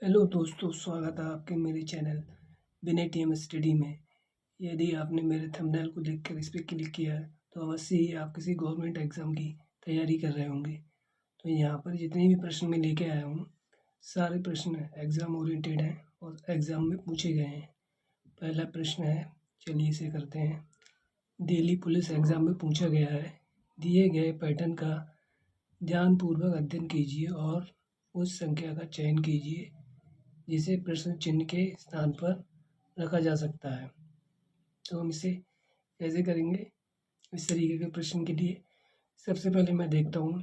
Hello दोस्तों, स्वागत है आपके मेरे चैनल विनय टीएम स्टडी में। यदि आपने मेरे थंबनेल को देखकर इस पर क्लिक किया है तो अवश्य ही आप किसी गवर्नमेंट एग्ज़ाम की तैयारी कर रहे होंगे। तो यहाँ पर जितने भी प्रश्न मैं लेके आया हूँ, सारे प्रश्न एग्ज़ाम ओरिएंटेड हैं और एग्ज़ाम में पूछे गए हैं। पहला प्रश्न है, चलिए इसे करते हैं। दिल्ली पुलिस एग्ज़ाम में पूछा गया है, दिए गए पैटर्न का ध्यानपूर्वक अध्ययन कीजिए और उस संख्या का चयन कीजिए जिसे प्रश्न चिन्ह के स्थान पर रखा जा सकता है। तो हम इसे कैसे करेंगे? इस तरीके के प्रश्न के लिए सबसे पहले मैं देखता हूँ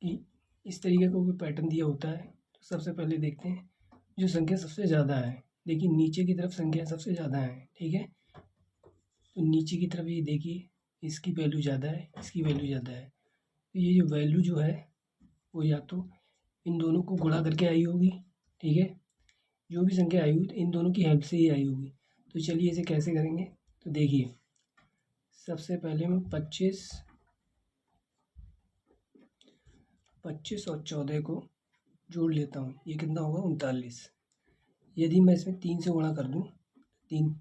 कि इस तरीके का कोई पैटर्न दिया होता है। तो सबसे पहले देखते हैं जो संख्या सबसे ज़्यादा है, लेकिन नीचे की तरफ संख्या सबसे ज़्यादा है, ठीक है। तो नीचे की तरफ ये देखिए, इसकी वैल्यू ज़्यादा है, इसकी वैल्यू ज़्यादा है। तो ये जो वैल्यू जो है वो या तो इन दोनों को गुणा करके आई होगी, ठीक है। जो भी संख्या आई हुई इन दोनों की हेल्प से ही आई होगी। तो चलिए इसे कैसे करेंगे। तो देखिए, सबसे पहले मैं 25 और 14 को जोड़ लेता हूँ। ये कितना होगा? 39। यदि मैं इसमें 3 से गुणा कर दूँ, 3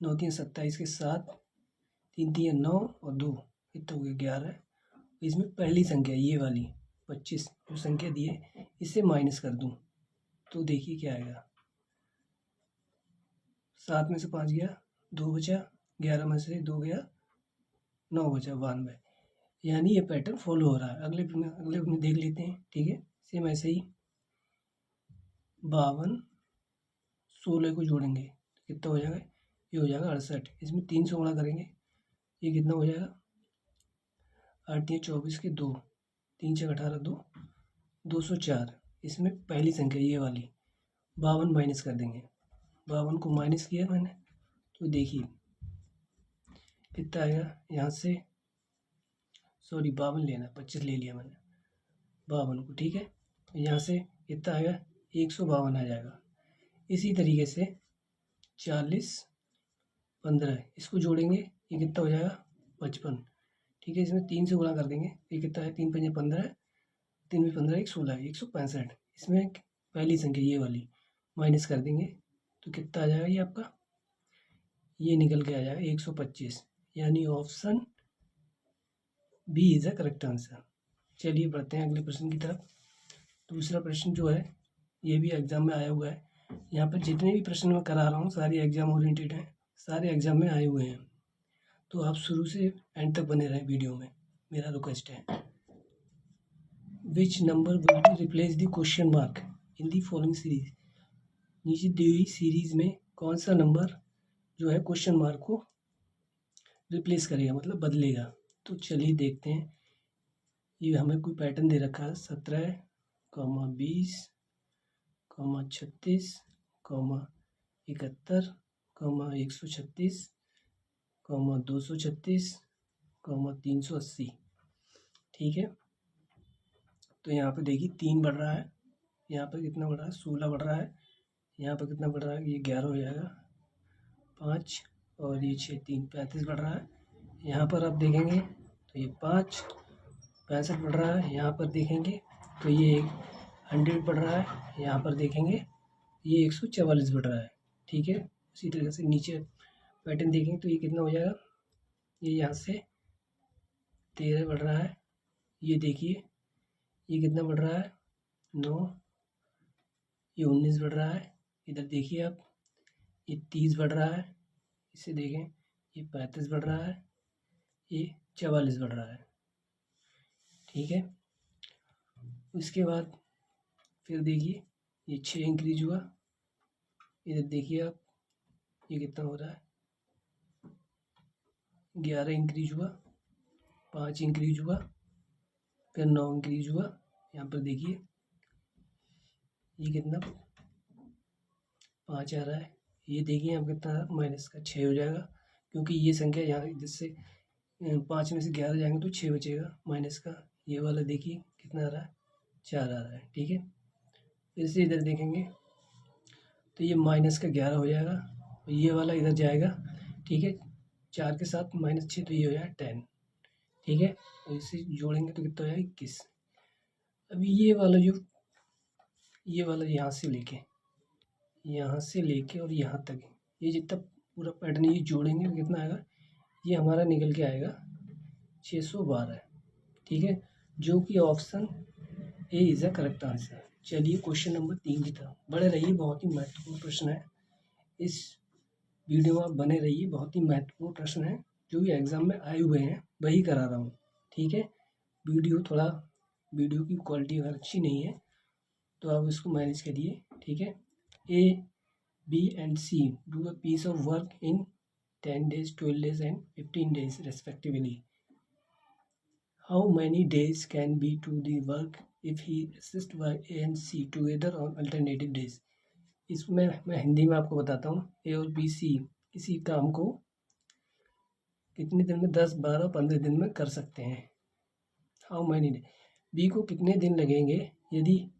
9 3 27 के साथ 3 3 9 और 2 कितना हो गया? 11। इसमें पहली संख्या ये वाली 25 जो संख्या दी है इससे माइनस कर दूँ तो देखिए क्या आएगा। 7 में से 5 गया, 2 बचा, 11 में से 2 गया, 9 बचा, 92। यानी ये पैटर्न फॉलो हो रहा है। अगले में देख लेते हैं, ठीक है। सेम ऐसे ही 52 16 को जोड़ेंगे तो कितना हो जाएगा? ये हो जाएगा 68। इसमें 3 से गुणा करेंगे, ये कितना हो जाएगा? 8 या 24 के 2, 3 6 18 2 204। इसमें पहली संख्या ये वाली 52 माइनस कर देंगे। 52 को माइनस किया मैंने तो देखिए कितना आएगा। यहाँ से 52 लेना, 25 ले लिया मैंने 52 को, ठीक है। तो यहाँ से कितना आएगा? 152 आ जाएगा। इसी तरीके से 40 15 इसको जोड़ेंगे, ये कितना हो जाएगा? 55, ठीक है। इसमें 3 से गुणा कर देंगे, ये कितना है? 3 5 15, 3 में 15 1 16 165। इसमें पहली संख्या ये वाली माइनस कर देंगे तो कितना आ जाएगा? ये आपका ये निकल के आ जाएगा 125। यानी option B is a correct answer. चलिए बढ़ते हैं अगले प्रश्न की तरफ। दूसरा प्रश्न जो है ये भी एग्जाम में आया हुआ है। यहाँ पर जितने भी प्रश्न मैं करा रहा हूँ सारे एग्जाम ओरिएंटेड हैं, सारे एग्जाम में आए हुए हैं। तो आप शुरू से एंड तक बने रहें वीडियो में, मेरा रिक्वेस्ट है। विच number will be replace the question mark in the following series? नीचे दी हुई सीरीज में कौन सा नंबर जो है क्वेश्चन मार्क को रिप्लेस करेगा, मतलब बदलेगा। तो चलिए देखते हैं। ये हमें कोई पैटर्न दे रखा है 17, 20, 36, 71, 136, 236, 380, ठीक है। तो यहाँ पे देखिए 3 बढ़ रहा है, यहाँ पर कितना बढ़ रहा है? 16 बढ़ रहा है। यहाँ पर कितना बढ़ रहा है? ये 11 हो जाएगा, 5 और ये 6 3 35 बढ़ रहा है। यहाँ पर आप देखेंगे तो ये 5 65 बढ़ रहा है। यहाँ पर देखेंगे तो ये 100 बढ़ रहा है। यहाँ पर देखेंगे ये 144 बढ़ रहा है, ठीक है। उसी तरीके से नीचे पैटर्न देखेंगे तो ये कितना हो जाएगा? ये यहाँ से 13 बढ़ रहा है। ये देखिए ये कितना बढ़ रहा है? 9। ये 19 बढ़ रहा है। इधर देखिए आप, ये 30 बढ़ रहा है। इसे देखें, ये 35 बढ़ रहा है, ये 44 बढ़ रहा है, ठीक है। उसके बाद फिर देखिए ये 6 इंक्रीज हुआ। इधर देखिए आप, ये कितना हो रहा है? 11 इंक्रीज हुआ, 5 इंक्रीज हुआ, फिर 9 इंक्रीज हुआ। यहाँ पर देखिए ये कितना 5 आ रहा है। ये देखिए यहाँ कितना माइनस का 6 हो जाएगा, क्योंकि ये संख्या यहाँ जिससे 5 में से 11 जाएंगे तो 6 बचेगा माइनस का। ये वाला देखिए कितना आ रहा है? 4 आ रहा है, ठीक है। फिर से इधर देखेंगे तो ये माइनस का 11 हो जाएगा और ये वाला इधर जाएगा, ठीक है। 4 के साथ -6 तो ये हो जाएगा 10, ठीक है। और इसे जोड़ेंगे तो कितना हो जाएगा? 21। अभी ये वाला जो ये वाला यहाँ से लेके और यहाँ तक, ये जितना पूरा पैटर्न ये जोड़ेंगे तो कितना आएगा, ये हमारा निकल के आएगा 612। ठीक है, जो कि option A is a correct answer. चलिए क्वेश्चन नंबर 3 की तरफ बढ़े रहिए, बहुत ही महत्वपूर्ण प्रश्न है। इस वीडियो में आप बने रहिए, बहुत ही महत्वपूर्ण प्रश्न है, जो भी एग्जाम में आए हुए हैं वही करा रहा हूँ। ठीक है, वीडियो की क्वालिटी अगर अच्छी नहीं है तो आप इसको मैनेज करिए। ठीक है, A B and C do a piece of work in 10 days, 12 days and 15 days respectively. How many days can be to the work if he assists by A and C together on alternative days? इसमें मैं हिंदी में आपको बताता हूँ। ए और B C किसी काम को कितने दिन में, 10, 12, 15 दिन में कर सकते हैं। हाउ मैनी डे, बी को कितने दिन लगेंगे यदि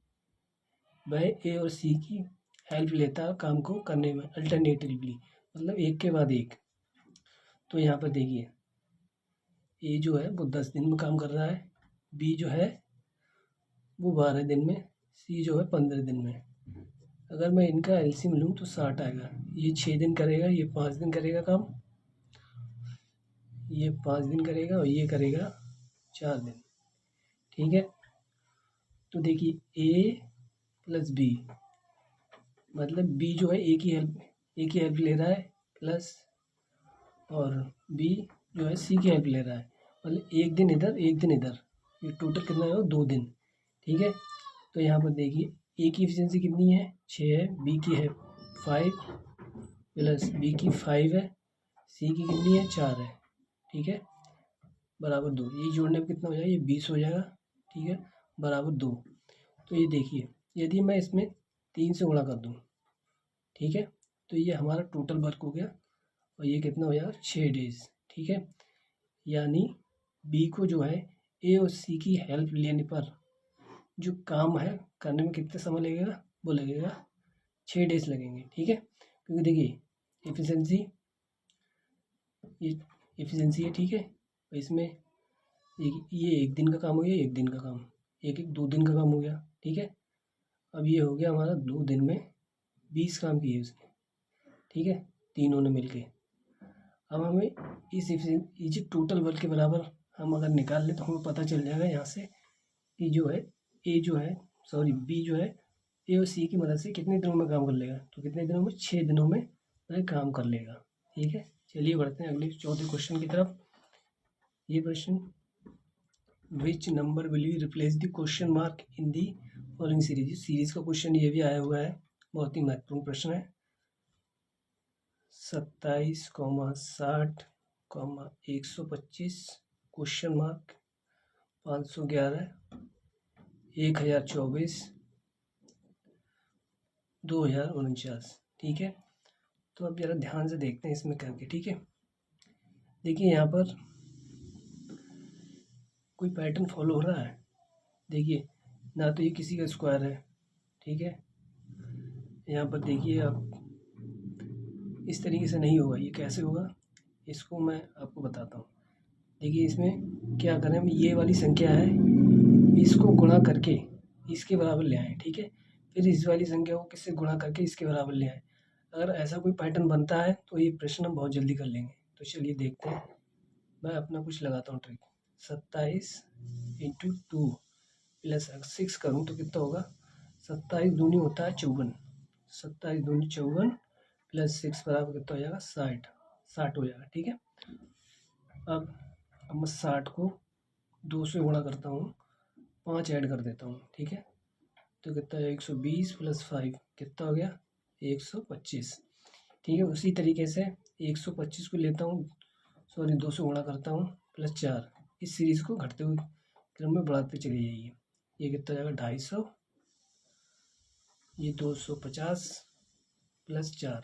वह ए और सी की हेल्प लेता काम को करने में अल्टरनेटिवली, मतलब एक के बाद एक। तो यहाँ पर देखिए, ए जो है वो 10 दिन में काम कर रहा है, बी जो है वो 12 दिन में, सी जो है 15 दिन में। अगर मैं इनका एलसीएम लूँ तो 60 आएगा। ये 6 दिन करेगा, ये 5 दिन करेगा काम, ये 5 दिन करेगा और ये करेगा 4 दिन। ठीक है, तो देखिए ए प्लस बी, मतलब बी जो है ए की हेल्प ले रहा है, प्लस और बी जो है सी की हेल्प ले रहा है, मतलब एक दिन इधर एक दिन इधर, ये टोटल कितना है, 2 दिन। ठीक है, तो यहाँ पर देखिए ए की एफिशिएंसी कितनी है, 6 है, बी की है 5 प्लस बी की 5 है, सी की कितनी है, 4 है। ठीक है, बराबर 2, ये जोड़ने में कितना हो जाएगा, ये 20 हो जाएगा। ठीक है, बराबर 2। तो ये देखिए, यदि मैं इसमें 3 से गुणा कर दूँ, ठीक है, तो ये हमारा टोटल वर्क हो गया और ये कितना हो जाएगा, 6 डेज। ठीक है, यानी बी को जो है ए और सी की हेल्प लेने पर जो काम है करने में कितना समय लगेगा, वो लगेगा 6 डेज लगेंगे। ठीक है, क्योंकि देखिए एफिशिएंसी है। ठीक है, तो इसमें ये 1 दिन का काम हो गया, 1 दिन का काम, 2 दिन का काम हो गया। ठीक है, अब ये हो गया हमारा 2 दिन में 20 काम किए उसने। ठीक है, तीनों ने मिलके। अब हमें इस टोटल वर्क के बराबर हम अगर निकाल लें तो हमें पता चल जाएगा यहाँ से कि जो है बी जो है ए और सी की मदद से कितने दिनों में काम कर लेगा, तो कितने दिनों में, 6 दिनों में वह काम कर लेगा। ठीक है, चलिए बढ़ते हैं अगले चौथे क्वेश्चन की तरफ। ये प्रश्न, विच number will you replace the question mark in the following series का क्वेश्चन ये भी आया हुआ है, बहुत ही महत्वपूर्ण प्रश्न है। 27, 60, 125 क्वेश्चन मार्क 511, 1024, 2049। ठीक है, तो अब ज़रा ध्यान से देखते हैं इसमें करके। ठीक है, देखिए यहाँ पर कोई पैटर्न फॉलो हो रहा है। देखिए, ना तो ये किसी का स्क्वायर है। ठीक है, यहाँ पर देखिए आप, इस तरीके से नहीं होगा। ये कैसे होगा, इसको मैं आपको बताता हूँ। देखिए इसमें क्या करें, हम ये वाली संख्या है इसको गुणा करके इसके बराबर ले आएँ। ठीक है, फिर इस वाली संख्या को किससे गुणा करके इसके बराबर ले आएँ। अगर ऐसा कोई पैटर्न बनता है तो ये प्रश्न हम बहुत जल्दी कर लेंगे। तो चलिए देखते हैं, मैं अपना कुछ लगाता हूँ ट्रिक। 27 × 2 प्लस 6 करूँ तो कितना होगा, 27 दूनी होता है 54, 27 दूनी 54 प्लस 6 बराबर कितना हो जाएगा, 60 हो जाएगा। ठीक है, अब मैं 60 को 2 से गुणा करता हूँ, 5 ऐड कर देता हूँ। ठीक है, तो कितना है, 120 प्लस 5 कितना हो गया, 125। ठीक है, उसी तरीके से 125 को लेता हूँ, 2 से गुणा करता हूँ प्लस 4। इस सीरीज़ को घटते हुए क्रम में बढ़ाते चले जाइए। ये कितना हो जाएगा, 250, ये 250 प्लस 4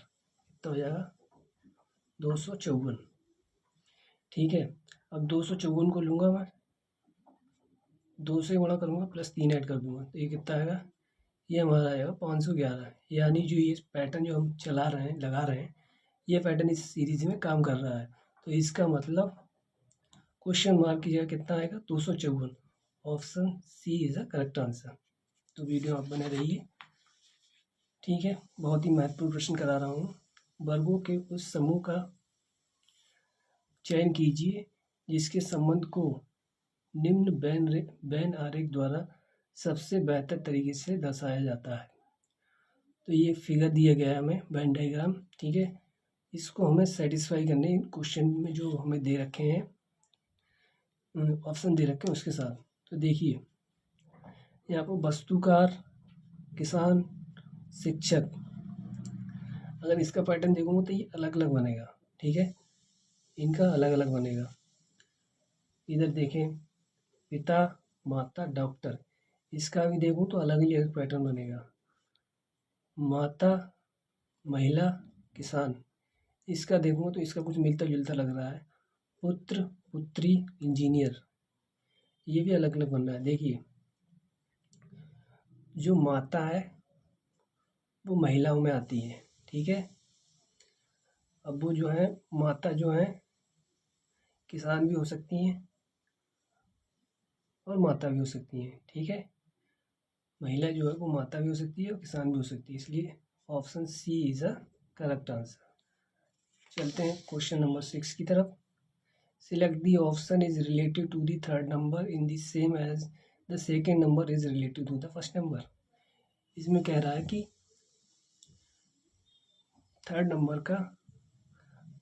कितना हो जाएगा, 254। ठीक है, अब 254 को लूँगा मैं, 2 से गुणा करूँगा प्लस 3 ऐड कर दूँगा, तो ये कितना आएगा, ये हमारा आएगा 511। यानी जो ये पैटर्न जो हम चला रहे हैं, लगा रहे हैं, ये पैटर्न इस सीरीज में काम कर रहा है। तो इसका मतलब क्वेश्चन मार्क की जगह कितना आएगा, 254। Option C is the correct answer. तो वीडियो आप बने रहिए, ठीक है, बहुत ही महत्वपूर्ण प्रश्न करा रहा हूँ। वर्गों के उस समूह का चयन कीजिए जिसके संबंध को निम्न वेन आरेख द्वारा सबसे बेहतर तरीके से दर्शाया जाता है। तो ये फिगर दिया गया है हमें, वेन डायग्राम। ठीक है, इसको हमें सेटिस्फाई करने क्वेश्चन में जो हमें दे रखे हैं, ऑप्शन दे रखे हैं उसके साथ। तो देखिए यहाँ पर वस्तुकार, किसान, शिक्षक, अगर इसका पैटर्न देखूंगा तो ये अलग अलग बनेगा। ठीक है, इनका अलग अलग बनेगा। इधर देखें, पिता, माता, डॉक्टर, इसका भी देखूं तो अलग ही अलग पैटर्न बनेगा। माता, महिला, किसान, इसका देखूं तो इसका कुछ मिलता जुलता लग रहा है। पुत्र, पुत्री, इंजीनियर, ये भी अलग अलग बन रहा है। देखिए जो माता है वो महिलाओं में आती है। ठीक है, अब वो जो है माता जो है किसान भी हो सकती हैं और माता भी हो सकती हैं। ठीक है, महिला जो है वो माता भी हो सकती है और किसान भी हो सकती है, इसलिए option C is a correct answer. चलते हैं क्वेश्चन नंबर 6 की तरफ। Select the option is related to the third number in the same as the second number is related to the first number. इसमें कह रहा है कि थर्ड नंबर का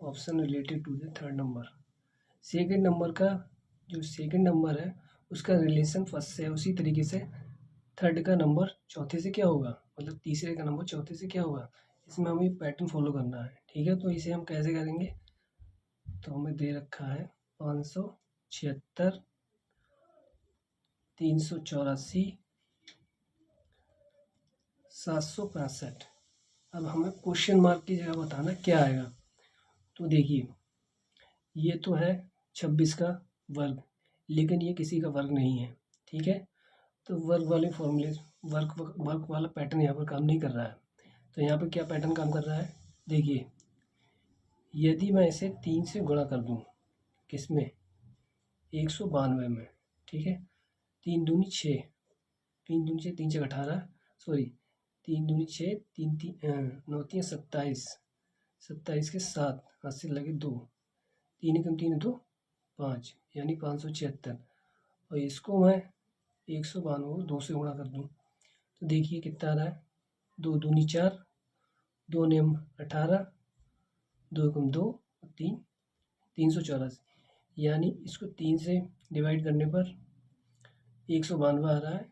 option related to the third number, second number का जो second number है उसका रिलेशन फर्स्ट से है, उसी तरीके से थर्ड का नंबर चौथे से क्या होगा, मतलब तीसरे का नंबर चौथे से क्या होगा। इसमें हमें पैटर्न फॉलो करना है। ठीक है, तो इसे हम कैसे करेंगे, तो हमें दे रखा है 576, 384, 765। अब हमें क्वेश्चन मार्क की जगह बताना क्या आएगा। तो देखिए ये तो है 26 का वर्ग, लेकिन ये किसी का वर्ग नहीं है। ठीक है, तो वर्ग वाले फॉर्मूले वर्ग वाला पैटर्न यहाँ पर काम नहीं कर रहा है। तो यहाँ पर क्या पैटर्न काम कर रहा है, देखिए यदि मैं इसे 3 से गुणा कर दूँ, किसमें, 192 में। ठीक है, 3 दूनी 6, 3 दूनी 6, 3 6 18, सॉरी 3 दूनी 6, 3 3 9 3 27, 27 के 7, हाथ से लगे 2, 3 एकम 3 2 5, यानी 576। और इसको मैं 192 को 2 से गुणा कर दूँ तो देखिए कितना आ रहा है, 2 दूनी 4, 2 नेम 18, 2 एकम 2, 3 384, यानी इसको 3 से डिवाइड करने पर 192 आ रहा है,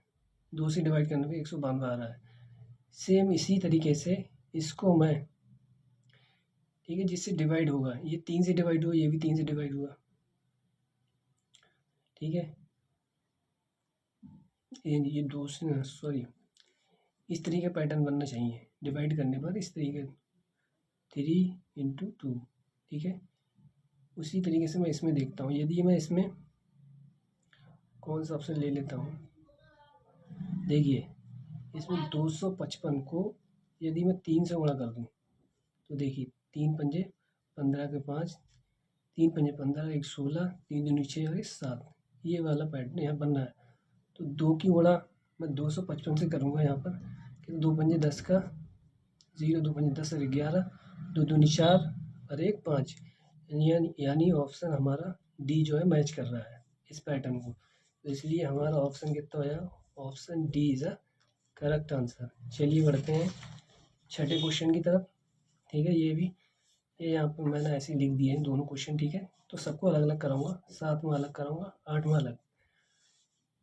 2 से डिवाइड करने पर 192 आ रहा है। सेम इसी तरीके से इसको मैं, ठीक है, जिससे डिवाइड होगा, ये 3 से डिवाइड हुआ, ये भी 3 से डिवाइड हुआ। ठीक है, ये 2 से, सॉरी, इस तरीके का पैटर्न बनना चाहिए डिवाइड करने पर, इस तरीके 3 × 2। ठीक है, उसी तरीके से मैं इसमें देखता हूँ। यदि मैं इसमें कौन सा ऑप्शन ले लेता हूँ, देखिए इसमें 255 को यदि मैं 3 से गुणा कर दूँ तो देखिए 3 पंजे 15 के 5, 3 पंजे 15, 1 16, 3 दूनी 6 और 7, ये वाला पैटर्न यहाँ बनना है। तो 2 की गुणा मैं 255 से करूँगा यहाँ पर, कि 2 पंजे 10 का 0, 2 पंजे 10 और 11, 2 दूनी 4 और 1 5, यानी ऑप्शन हमारा डी जो है मैच कर रहा है इस पैटर्न को। तो इसलिए हमारा ऑप्शन कितना हो जाएगा, option D is a correct answer. चलिए बढ़ते हैं छठे क्वेश्चन की तरफ। ठीक है, ये यहाँ पर मैंने ऐसे लिख दिए हैं दोनों क्वेश्चन। ठीक है, तो सबको अलग अलग कराऊंगा, 7वां अलग कराऊंगा, 8वां अलग।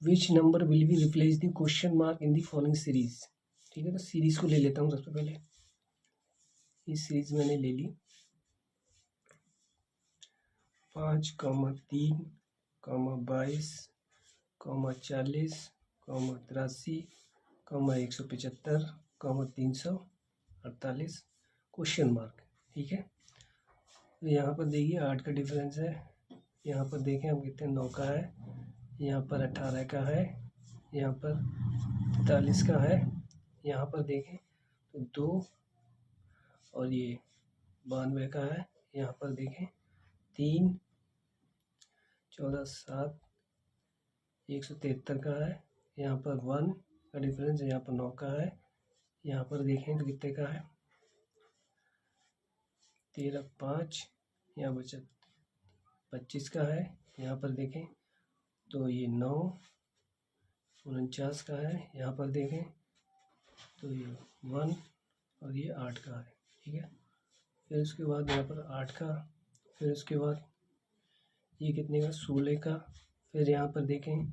विच number will be replace the question mark in the following series. ठीक है, तो सीरीज को ले लेता हूँ सबसे पहले। इस सीरीज मैंने ले ली 5, 3, 22, 40, 83, 175, 348, क्वेश्चन मार्क। ठीक है, तो यहाँ पर देखिए 8 का डिफरेंस है, यहाँ पर देखें हम कितने 9 का है, यहाँ पर 18 का है, यहाँ पर 43 का है, यहाँ पर देखें तो 2 और ये 92 का है, यहाँ पर देखें 3, 14 7, 173 का है, यहाँ पर 1 का डिफरेंस है, यहाँ पर 9 का है, यहाँ पर देखें तो कितने का है, 13 5, यहाँ बचा 25 का है। यहाँ पर देखें तो ये 9 49 का है। यहाँ पर देखें तो ये 1 और ये 8 का है, ठीक है। फिर उसके बाद यहाँ पर 8 का, फिर उसके बाद ये कितने का, 16 का। फिर यहाँ पर देखें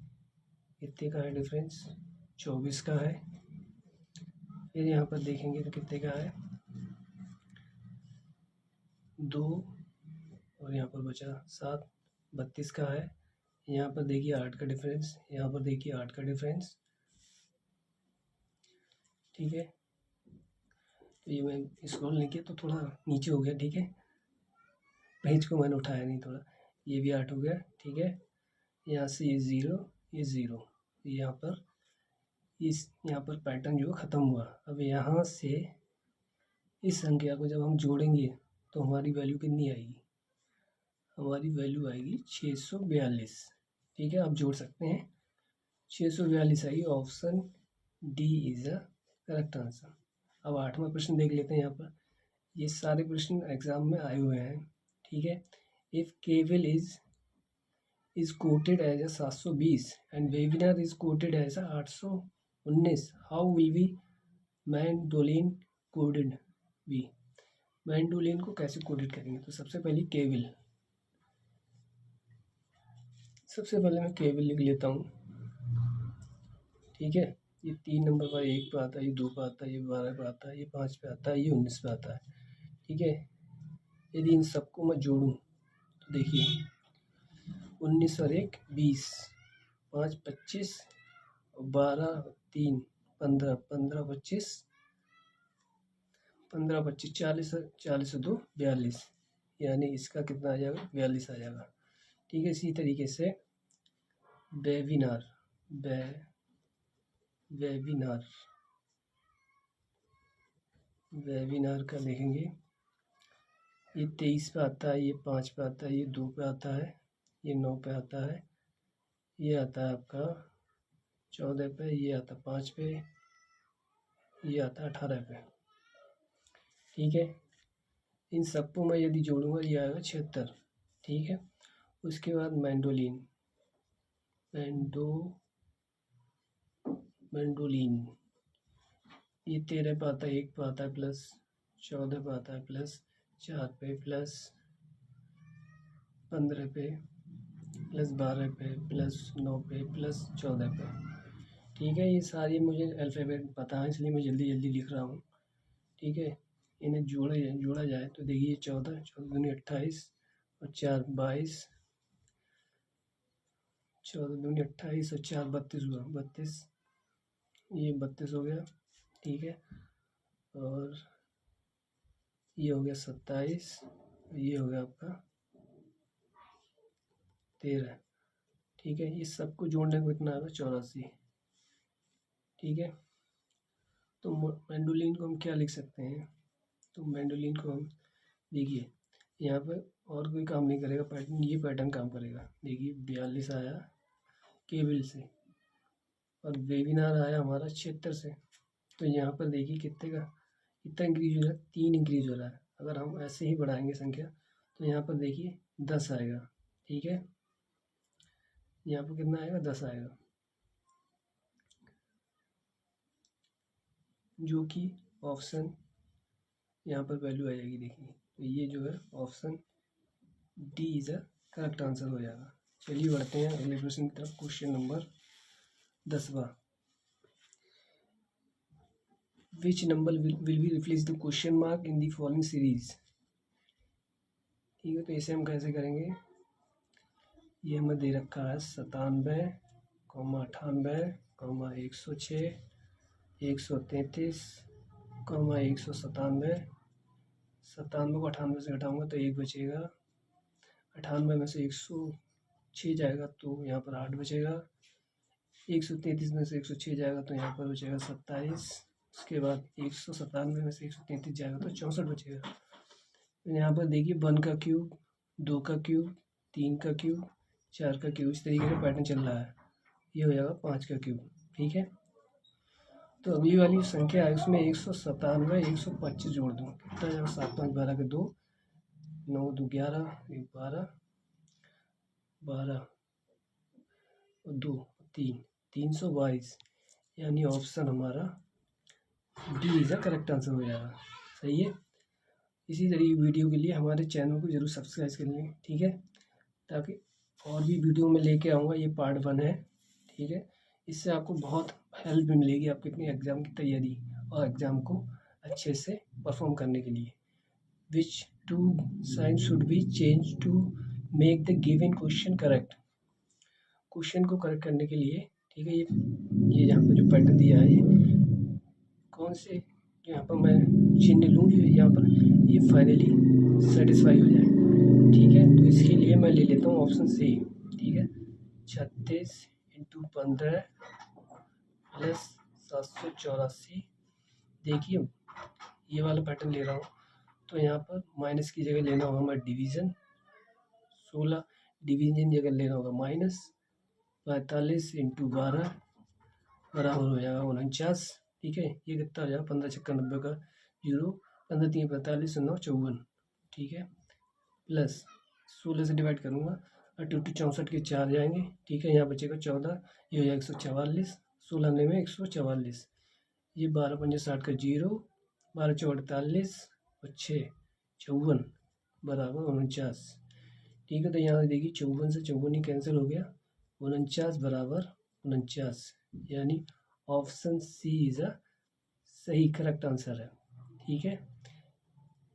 कितने का है डिफरेंस, 24 का है। फिर यहाँ पर देखेंगे तो कितने का है, 2 और यहाँ पर बचा 7, 32 का है। यहाँ पर देखिए 8 का डिफरेंस, यहाँ पर देखिए 8 का डिफरेंस, ठीक है। तो ये मैं स्क्रॉल नहीं किया तो थोड़ा नीचे हो गया, ठीक है। पेज को मैंने उठाया नहीं थोड़ा, ये भी 8 हो गया, ठीक है। यहाँ से ये 0, ये 0, यहाँ पर यहाँ पर पैटर्न जो ख़त्म हुआ। अब यहाँ से इस संख्या को जब हम जोड़ेंगे तो हमारी वैल्यू कितनी आएगी, हमारी वैल्यू आएगी 642, ठीक है। आप जोड़ सकते हैं, 642 आएगी। Option D is the correct answer. अब 8वां प्रश्न देख लेते हैं। यहाँ पर ये सारे प्रश्न एग्जाम में आए हुए हैं, ठीक है। If cable is coded as a 720 and webinar is coded as a 819, how will be mandolin coded be. Mandolin को कैसे कोडेड करेंगे, तो सबसे पहले केवल, सबसे पहले मैं केवल लिख लेता हूँ, ठीक है। ये 3 नंबर पर 1 पे आता है, ये 2 पे आता है, ये 12 पे आता है, ये 5 पे आता है, ये 19 पे आता है, ठीक है। यदि इन सबको मैं जोड़ूँ तो देखिए 19 और 1 20, 5 25, 12 3 15, 15 25, 15 25 40, 40 2 42, यानी इसका कितना आ जाएगा, 42 आ जाएगा, ठीक है। इसी तरीके से वेबिनार वेबिनार का देखेंगे, ये 23 पे आता है, ये 5 पे आता है, ये 2 पे आता है, ये 9 पे आता है, ये आता है आपका 14 पे, ये आता है 5 पे, ये आता है 18 पे, ठीक है। इन सबको मैं यदि जोड़ूंगा ये आएगा 76, ठीक है। उसके बाद मैंडोलिन ये 13 पे आता है, 1 पे आता है प्लस, 14 पे आता है प्लस, 4 पे प्लस, 15 पे प्लस, 12 पे प्लस, 9 पे प्लस, 14 पे, ठीक है। ये सारी मुझे अल्फ़ाबेट पता है इसलिए मैं जल्दी जल्दी लिख रहा हूँ, ठीक है। इन्हें जोड़ा जाए तो देखिए 14 दूनी 28 और 4 22, 14 दूनी 28 और 4 32 हुआ 32, ये 32 हो गया, ठीक है। और ये हो गया 27, ये हो गया आपका 13, ठीक है। ये सबको जोड़ने को इतना आएगा 84, ठीक है। तो मैंडोलिन को हम क्या लिख सकते हैं, तो मैंडोलिन को हम देखिए यहाँ पे और कोई काम नहीं करेगा, पैटर्न ये पैटर्न काम करेगा। देखिए 42 आया केबल से और वेबिनार आया हमारा 76 से, तो यहाँ पर देखिए कितने का कितना इंक्रीज हो रहा है, 3 इंक्रीज हो रहा है। अगर हम ऐसे ही बढ़ाएंगे संख्या तो यहाँ पर देखिए 10 आएगा, ठीक है। यहाँ पर कितना आएगा, 10 आएगा, जो कि ऑप्शन यहाँ पर वैल्यू आ जाएगी। देखिए तो ये जो है option D is a correct answer हो जाएगा। चलिए बढ़ते हैं अगले प्रश्न की तरफ। क्वेश्चन नंबर 10वां, which number will be replace the question mark in the following series, ठीक है। तो इसे हम कैसे करेंगे, ये हमें दे रखा है 97, 98, 106, 133, 197, 97 को 98 से घटाऊंगा तो 1 बचेगा, 98 में से 106 जाएगा तो यहाँ पर 8 बचेगा, 133 में से 106 जाएगा तो यहाँ पर बचेगा 27, उसके बाद 197 में से 133 जाएगा तो 64 बचेगा। तो यहाँ पर देखिए 1 का क्यूब, 2 का क्यूब, 3 का क्यूब, 4 का क्यूब, इस तरीके का पैटर्न चल रहा है। ये हो जाएगा 5 का क्यूब, ठीक है। तो अगली वाली जो संख्या है उसमें 197 125 जोड़ दूँ, कितना जाएगा, 7 5 12 के 2, 9 2 11, 1 12, 12 और 2 3, 322, यानी ऑप्शन हमारा D is the correct answer हो जाएगा। सही है। इसी तरह की वीडियो के लिए हमारे चैनल को ज़रूर सब्सक्राइब कर लें, ठीक है, ताकि और भी वीडियो में लेके आऊँगा। ये पार्ट 1 है, ठीक है। इससे आपको बहुत हेल्प मिलेगी आपके अपने एग्ज़ाम की तैयारी और एग्ज़ाम को अच्छे से परफॉर्म करने के लिए। Which two sign should be change to make the given question correct. Question को करेक्ट करने के लिए, ठीक है, ये यहाँ पर जो पैटर्न दिया है, ये कौन से यहाँ पर मैं चिन्ह लूँ जो यहाँ पर ये फाइनली सेटिस्फाई हो जाए, ठीक है। तो इसके लिए मैं ले लेता हूँ ऑप्शन सी, ठीक है, 36 × 15 प्लस 784। देखिए ये वाला पैटर्न ले रहा हूँ, तो यहाँ पर माइनस की जगह लेना होगा मैं डिवीज़न, 16 डिवीजन जगह लेना होगा माइनस, 45 × 12 बराबर हो जाएगा 49, ठीक है। ये कितना हो जाएगा, 15 छक्का 90 का 0, 15 3 45 9 54, ठीक है, प्लस 16 से डिवाइड करूँगा और 2 2 64 के 4 जाएंगे, ठीक है। यहाँ बचेगा 14, ये हो जाएगा 144, 16 में 144, ये 12 5 60 का 0, 12 4 48 और 6 54 बराबर 49, ठीक है। तो यहाँ से देखिए 54 से 54 ही कैंसिल हो गया, 49 बराबर 49, यानी ऑप्शन सी इज़ अ सही करेक्ट आंसर है, ठीक है।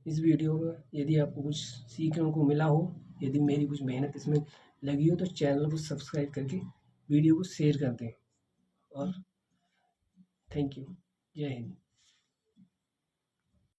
इस वीडियो में यदि आपको कुछ सीखने को मिला हो, यदि मेरी कुछ मेहनत इसमें लगी हो, तो चैनल को सब्सक्राइब करके वीडियो को शेयर कर दें। और थैंक यू। जय हिंद।